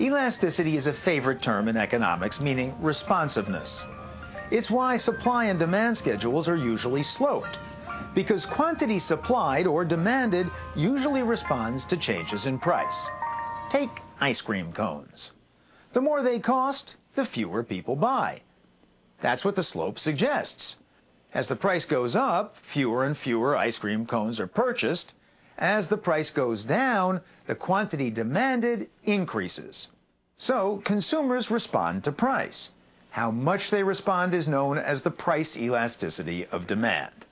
Elasticity is a favorite term in economics, meaning responsiveness. It's why supply and demand schedules are usually sloped, because quantity supplied or demanded usually responds to changes in price. Take ice cream cones. The more they cost, the fewer people buy. That's what the slope suggests. As the price goes up, fewer and fewer ice cream cones are purchased. As the price goes down, the quantity demanded increases. So consumers respond to price. How much they respond is known as the price elasticity of demand.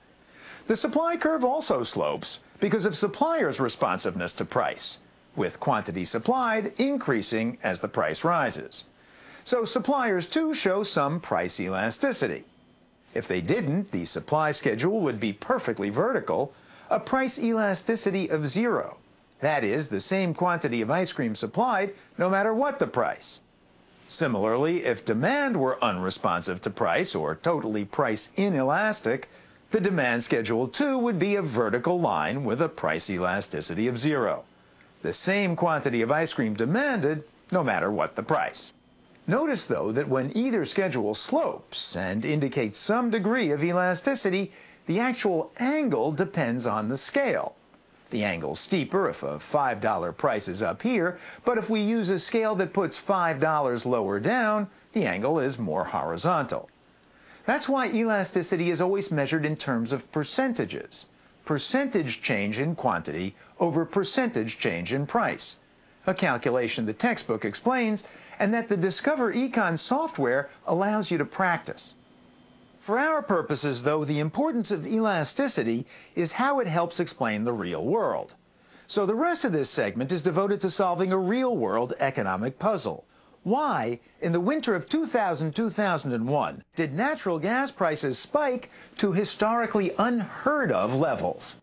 The supply curve also slopes because of suppliers' responsiveness to price, with quantity supplied increasing as the price rises. So suppliers too show some price elasticity. If they didn't, the supply schedule would be perfectly vertical, a price elasticity of 0. That is, the same quantity of ice cream supplied no matter what the price. Similarly, if demand were unresponsive to price or totally price inelastic, the demand schedule too would be a vertical line with a price elasticity of 0. The same quantity of ice cream demanded no matter what the price. Notice, though, that when either schedule slopes and indicates some degree of elasticity, the actual angle depends on the scale. The angle's steeper if a $5 price is up here, but if we use a scale that puts $5 lower down, the angle is more horizontal. That's why elasticity is always measured in terms of percentages. Percentage change in quantity over percentage change in price. A calculation the textbook explains, and that the Discover Econ software allows you to practice. For our purposes, though, the importance of elasticity is how it helps explain the real world. So the rest of this segment is devoted to solving a real-world economic puzzle. Why, in the winter of 2000-2001, did natural gas prices spike to historically unheard-of levels?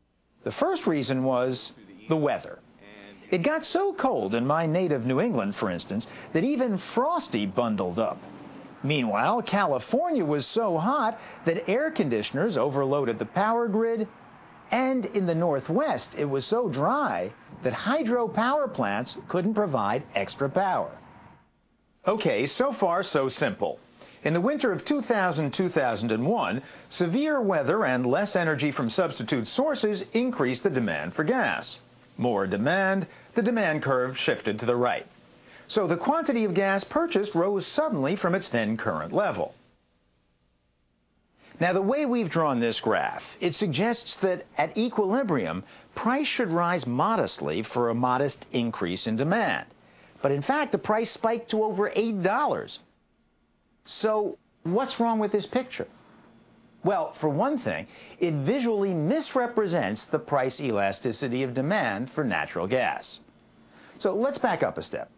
The first reason was the weather. It got so cold in my native New England, for instance, that even Frosty bundled up. Meanwhile, California was so hot that air conditioners overloaded the power grid, and in the Northwest it was so dry that hydropower plants couldn't provide extra power. Okay, so far so simple. In the winter of 2000-2001, severe weather and less energy from substitute sources increased the demand for gas. More demand, the demand curve shifted to the right. So the quantity of gas purchased rose suddenly from its then current level. Now, the way we've drawn this graph, it suggests that at equilibrium, price should rise modestly for a modest increase in demand. But in fact, the price spiked to over $8. So what's wrong with this picture? Well, for one thing, it visually misrepresents the price elasticity of demand for natural gas. So let's back up a step.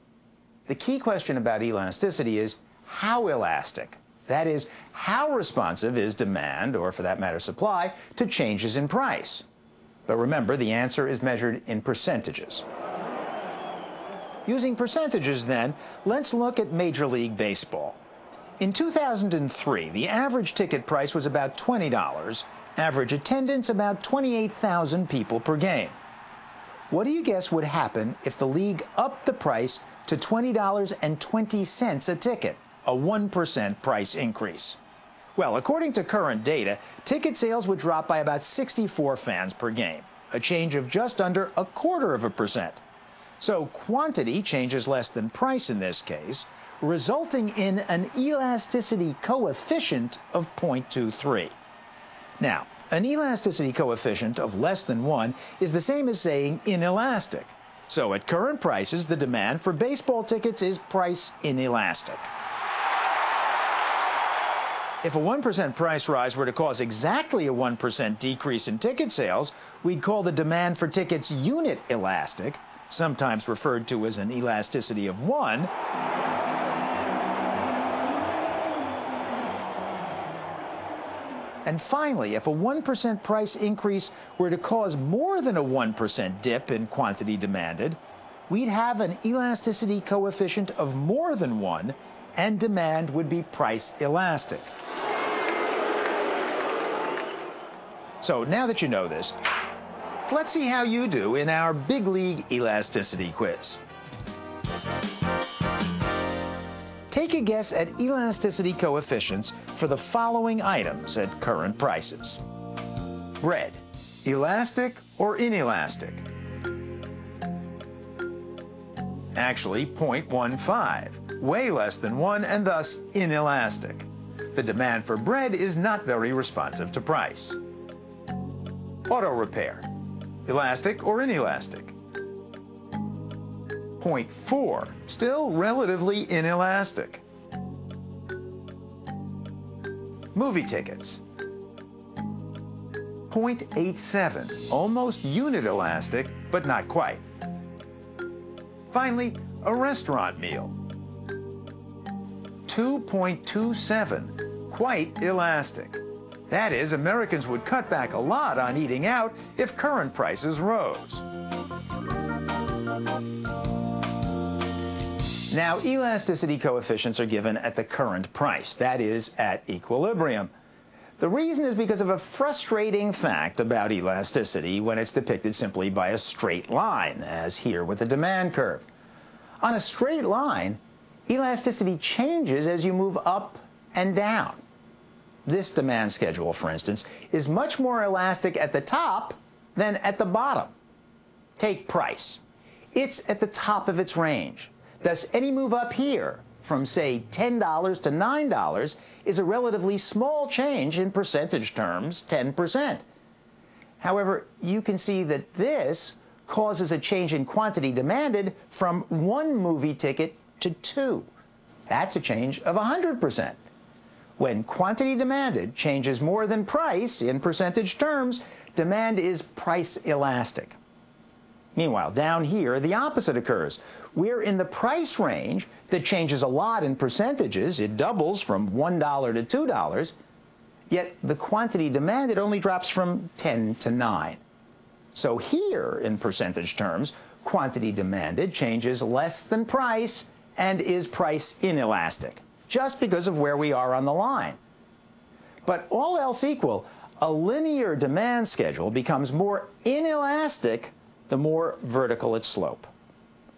The key question about elasticity is how elastic? That is, how responsive is demand, or for that matter supply, to changes in price? But remember, the answer is measured in percentages. Using percentages, then, let's look at Major League Baseball. In 2003, the average ticket price was about $20, average attendance about 28,000 people per game. What do you guess would happen if the league upped the price to $20.20 a ticket, a 1% price increase? Well, according to current data, ticket sales would drop by about 64 fans per game, a change of just under 0.25%. So quantity changes less than price in this case, resulting in an elasticity coefficient of 0.23. Now, an elasticity coefficient of less than 1 is the same as saying inelastic. So at current prices, the demand for baseball tickets is price inelastic. If a 1% price rise were to cause exactly a 1% decrease in ticket sales, we'd call the demand for tickets unit elastic, sometimes referred to as an elasticity of 1. And finally, if a 1% price increase were to cause more than a 1% dip in quantity demanded, we'd have an elasticity coefficient of more than 1, and demand would be price elastic. So now that you know this, let's see how you do in our Big League Elasticity quiz. a guess at elasticity coefficients for the following items at current prices. Bread, elastic or inelastic? Actually, 0.15, way less than 1 and thus inelastic. The demand for bread is not very responsive to price. Auto repair, elastic or inelastic? 0.4, still relatively inelastic. Movie tickets, 0.87, almost unit elastic, but not quite. Finally, a restaurant meal, 2.27, quite elastic. That is, Americans would cut back a lot on eating out if current prices rose. Now, elasticity coefficients are given at the current price, that is, at equilibrium. The reason is because of a frustrating fact about elasticity when it's depicted simply by a straight line, as here with the demand curve. On a straight line, elasticity changes as you move up and down. This demand schedule, for instance, is much more elastic at the top than at the bottom. Take price. It's at the top of its range. Thus, any move up here from, say, $10 to $9 is a relatively small change in percentage terms, 10%. However, you can see that this causes a change in quantity demanded from 1 movie ticket to 2. That's a change of 100%. When quantity demanded changes more than price in percentage terms, demand is price elastic. Meanwhile, down here, the opposite occurs. We're in the price range that changes a lot in percentages. It doubles from $1 to $2, yet the quantity demanded only drops from 10 to 9. So here, in percentage terms, quantity demanded changes less than price and is price inelastic, just because of where we are on the line. But all else equal, a linear demand schedule becomes more inelastic the more vertical its slope.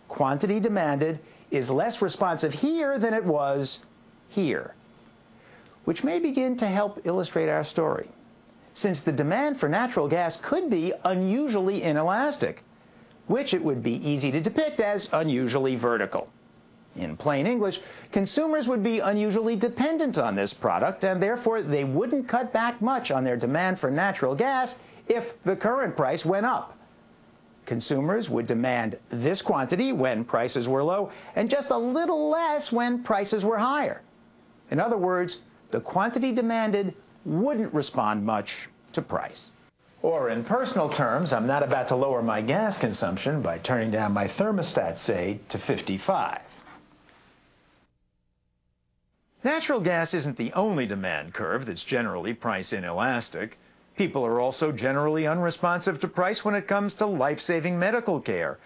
Quantity demanded is less responsive here than it was here, which may begin to help illustrate our story, since the demand for natural gas could be unusually inelastic, which it would be easy to depict as unusually vertical. In plain English, consumers would be unusually dependent on this product, and therefore they wouldn't cut back much on their demand for natural gas if the current price went up. Consumers would demand this quantity when prices were low and just a little less when prices were higher. In other words, the quantity demanded wouldn't respond much to price. Or in personal terms, I'm not about to lower my gas consumption by turning down my thermostat, say, to 55. Natural gas isn't the only demand curve that's generally price inelastic. People are also generally unresponsive to price when it comes to life-saving medical care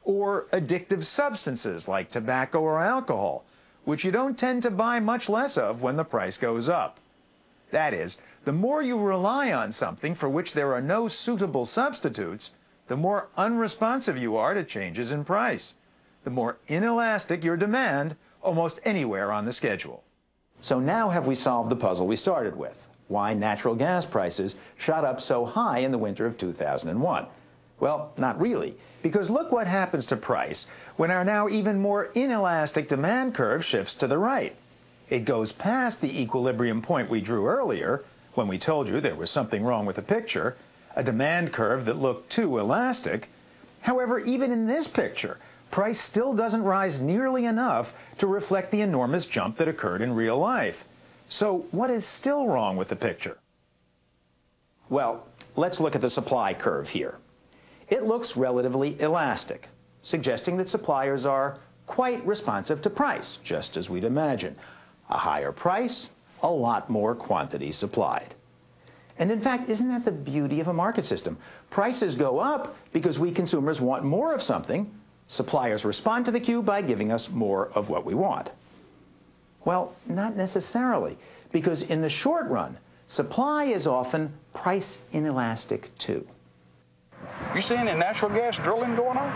or addictive substances like tobacco or alcohol, which you don't tend to buy much less of when the price goes up. That is, the more you rely on something for which there are no suitable substitutes, the more unresponsive you are to changes in price, the more inelastic your demand almost anywhere on the schedule. So now have we solved the puzzle we started with? Why natural gas prices shot up so high in the winter of 2001? Well, not really, because look what happens to price when our now even more inelastic demand curve shifts to the right. It goes past the equilibrium point we drew earlier, when we told you there was something wrong with the picture, a demand curve that looked too elastic. However, even in this picture, price still doesn't rise nearly enough to reflect the enormous jump that occurred in real life. So what is still wrong with the picture? Well, let's look at the supply curve here. It looks relatively elastic, suggesting that suppliers are quite responsive to price, just as we'd imagine. A higher price, a lot more quantity supplied. And in fact, isn't that the beauty of a market system? Prices go up because we consumers want more of something. Suppliers respond to the cue by giving us more of what we want. Well, not necessarily, because in the short run, supply is often price inelastic too. You see any natural gas drilling going on?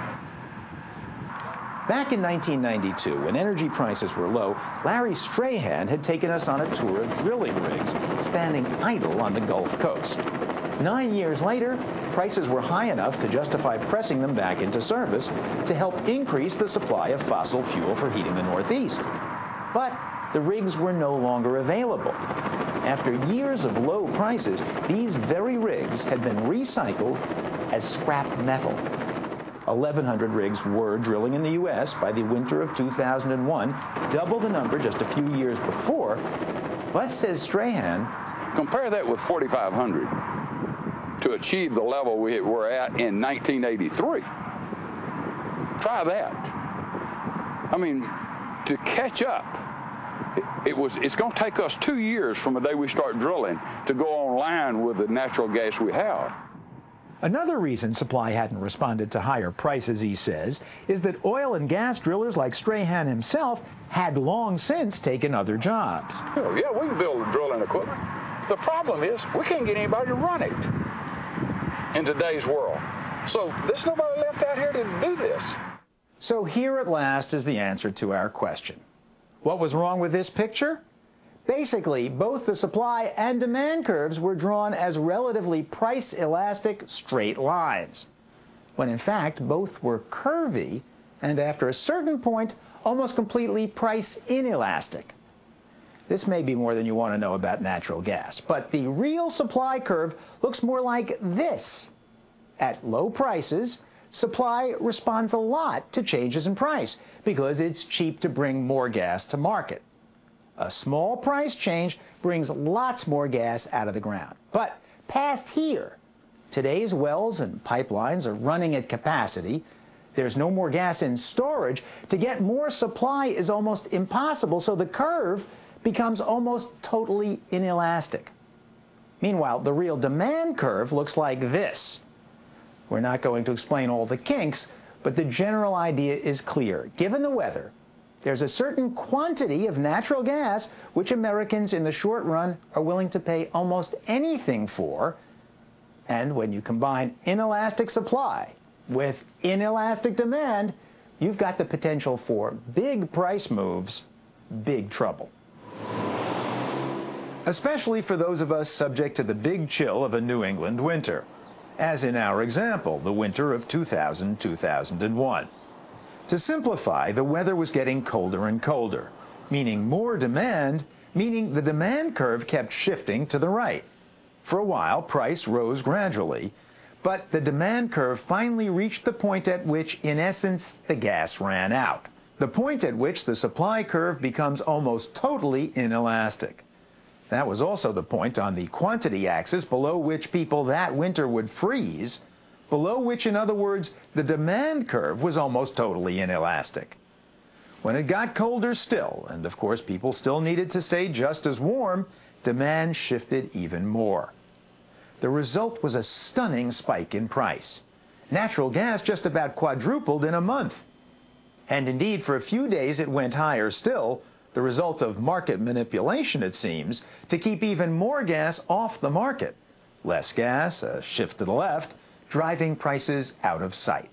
Back in 1992, when energy prices were low, Larry Strahan had taken us on a tour of drilling rigs standing idle on the Gulf Coast. 9 years later, prices were high enough to justify pressing them back into service to help increase the supply of fossil fuel for heating the Northeast. But the rigs were no longer available. After years of low prices, these very rigs had been recycled as scrap metal. 1,100 rigs were drilling in the U.S. by the winter of 2001, double the number just a few years before. But, says Strahan, compare that with 4,500 to achieve the level we were at in 1983. Try that. I mean, to catch up, it's going to take us 2 years from the day we start drilling to go online with the natural gas we have. Another reason supply hadn't responded to higher prices, he says, is that oil and gas drillers like Strahan himself had long since taken other jobs. Oh, yeah, we can build drilling equipment. The problem is we can't get anybody to run it in today's world. So there's nobody left out here to do this. So here at last is the answer to our question. What was wrong with this picture? Basically, both the supply and demand curves were drawn as relatively price-elastic straight lines, when in fact both were curvy and after a certain point almost completely price-inelastic. This may be more than you want to know about natural gas, but the real supply curve looks more like this. At low prices, supply responds a lot to changes in price because it's cheap to bring more gas to market. A small price change brings lots more gas out of the ground. But past here, today's wells and pipelines are running at capacity. There's no more gas in storage. To get more supply is almost impossible, so the curve becomes almost totally inelastic. Meanwhile, the real demand curve looks like this. We're not going to explain all the kinks, but the general idea is clear. Given the weather, there's a certain quantity of natural gas which Americans in the short run are willing to pay almost anything for. And when you combine inelastic supply with inelastic demand, you've got the potential for big price moves, big trouble. Especially for those of us subject to the big chill of a New England winter, as in our example, the winter of 2000-2001. To simplify, the weather was getting colder and colder, meaning more demand, meaning the demand curve kept shifting to the right. For a while, price rose gradually, but the demand curve finally reached the point at which, in essence, the gas ran out. The point at which the supply curve becomes almost totally inelastic. That was also the point on the quantity axis below which people that winter would freeze, below which, in other words, the demand curve was almost totally inelastic. When it got colder still, and of course people still needed to stay just as warm, demand shifted even more. The result was a stunning spike in price. Natural gas just about quadrupled in a month. And indeed, for a few days it went higher still, the result of market manipulation, it seems, to keep even more gas off the market. Less gas, a shift to the left, driving prices out of sight.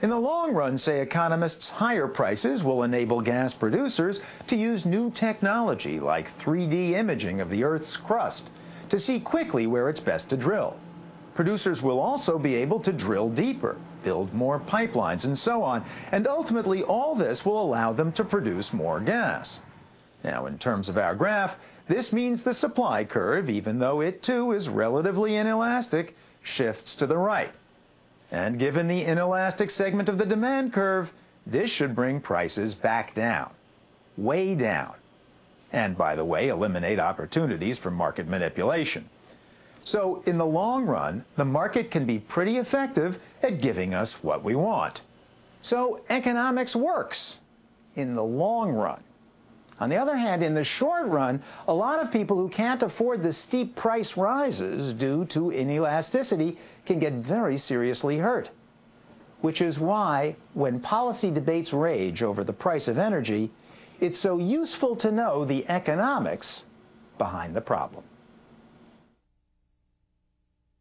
In the long run, say economists, higher prices will enable gas producers to use new technology like 3D imaging of the Earth's crust to see quickly where it's best to drill. Producers will also be able to drill deeper, build more pipelines, and so on, and ultimately all this will allow them to produce more gas. Now, in terms of our graph, this means the supply curve, even though it too is relatively inelastic, shifts to the right. And given the inelastic segment of the demand curve, this should bring prices back down, way down. And by the way, eliminate opportunities for market manipulation. So in the long run, the market can be pretty effective at giving us what we want. So economics works in the long run. On the other hand, in the short run, a lot of people who can't afford the steep price rises due to inelasticity can get very seriously hurt. Which is why, when policy debates rage over the price of energy, it's so useful to know the economics behind the problem.